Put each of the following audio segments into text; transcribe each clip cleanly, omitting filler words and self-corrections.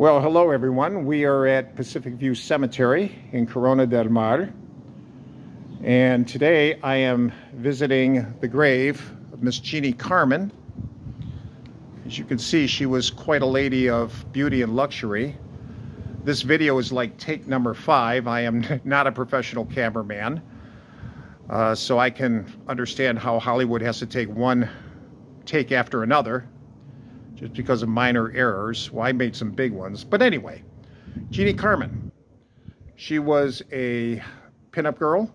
Well, hello everyone. We are at Pacific View Cemetery in Corona del Mar. And today I am visiting the grave of Miss Jeanne Carmen. As you can see, she was quite a lady of beauty and luxury. This video is like take number 5. I am not a professional cameraman, so I can understand how Hollywood has to take one take after another just because of minor errors. Well, I made some big ones. But anyway, Jeanne Carmen. She was a pinup girl.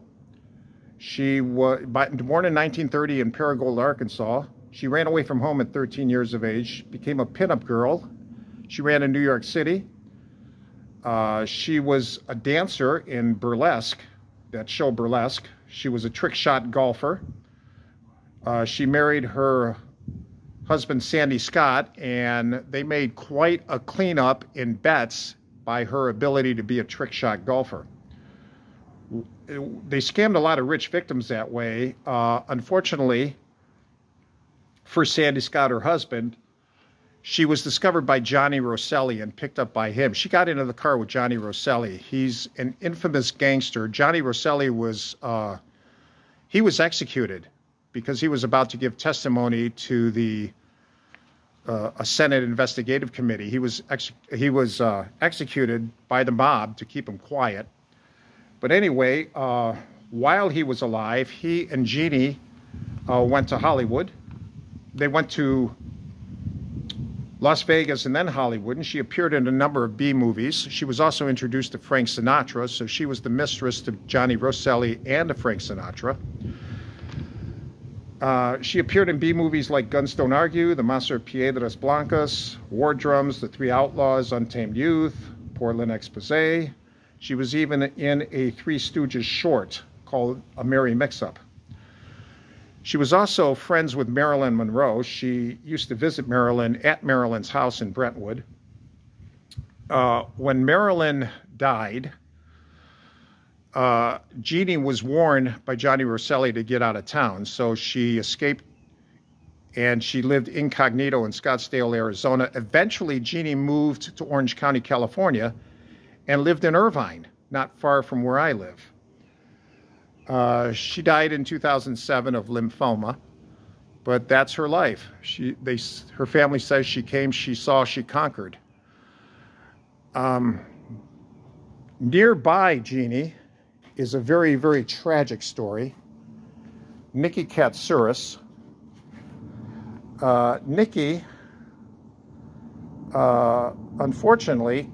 She was born in 1930 in Paragould, Arkansas. She ran away from home at 13 years of age, became a pinup girl. She ran in New York City. She was a dancer in burlesque, that show Burlesque. She was a trick shot golfer. She married her husband Sandy Scott, and they made quite a cleanup in bets by her ability to be a trick shot golfer. They scammed a lot of rich victims that way. Unfortunately for Sandy Scott, her husband, she was discovered by Johnny Rosselli and picked up by him. She got into the car with Johnny Rosselli. He's an infamous gangster. Johnny Rosselli was he was executed because he was about to give testimony to the a Senate investigative committee. He was executed by the mob to keep him quiet. But anyway, while he was alive, he and Jeanne went to Hollywood. They went to Las Vegas and then Hollywood, and she appeared in a number of B movies. She was also introduced to Frank Sinatra, so she was the mistress to Johnny Rosselli and to Frank Sinatra. She appeared in B movies like Guns Don't Argue, The Master Piedras Blancas, War Drums, The Three Outlaws, Untamed Youth, Portland Expose. She was even in a Three Stooges short called A Merry Mix-Up. She was also friends with Marilyn Monroe. She used to visit Marilyn at Marilyn's house in Brentwood. When Marilyn died, Jeanne was warned by Johnny Rosselli to get out of town, so she escaped and she lived incognito in Scottsdale, Arizona. Eventually, Jeanne moved to Orange County, California, and lived in Irvine, not far from where I live. She died in 2007 of lymphoma, but that's her life. Her family says she came, she saw, she conquered. Nearby Jeanne is a very, very tragic story. Nikki Catsouras. Nikki, unfortunately,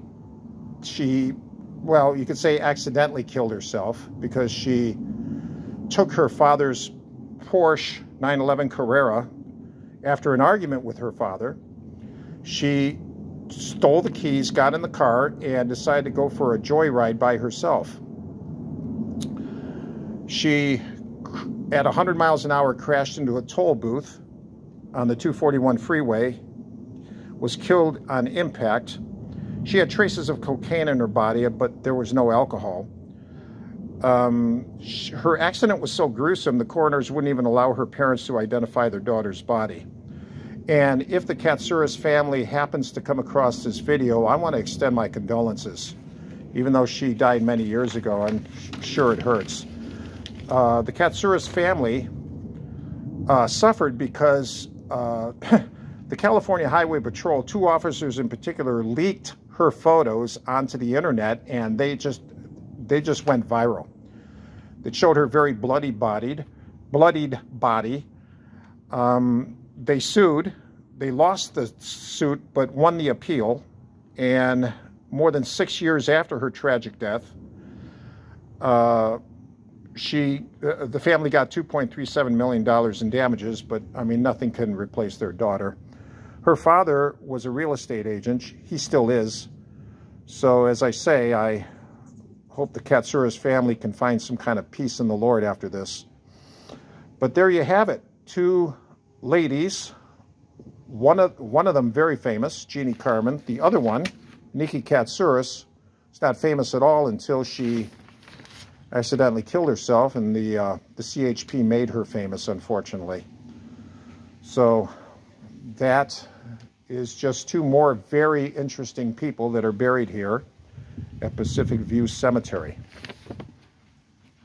well, you could say accidentally killed herself because she took her father's Porsche 911 Carrera after an argument with her father. She stole the keys, got in the car, and decided to go for a joyride by herself. She, at 100 miles an hour, crashed into a toll booth on the 241 freeway, was killed on impact. She had traces of cocaine in her body, but there was no alcohol. Her accident was so gruesome, the coroners wouldn't even allow her parents to identify their daughter's body. And if the Catsouras family happens to come across this video, I want to extend my condolences. Even though she died many years ago, I'm sure it hurts. The Catsouras family suffered because the California Highway Patrol, 2 officers in particular, leaked her photos onto the internet, and they just went viral. It showed her very bloodied body. They sued. They lost the suit, but won the appeal. And more than 6 years after her tragic death, the family got $2.37 million in damages, but I mean, nothing can replace their daughter. Her father was a real estate agent. He still is. So as I say, I hope the Catsouras family can find some kind of peace in the Lord after this. But there you have it. 2 ladies, one of them very famous, Jeanne Carmen. The other one, Nikki Catsouras, is not famous at all until she accidentally killed herself, and the CHP made her famous, unfortunately. So that is just two more very interesting people that are buried here at Pacific View Cemetery.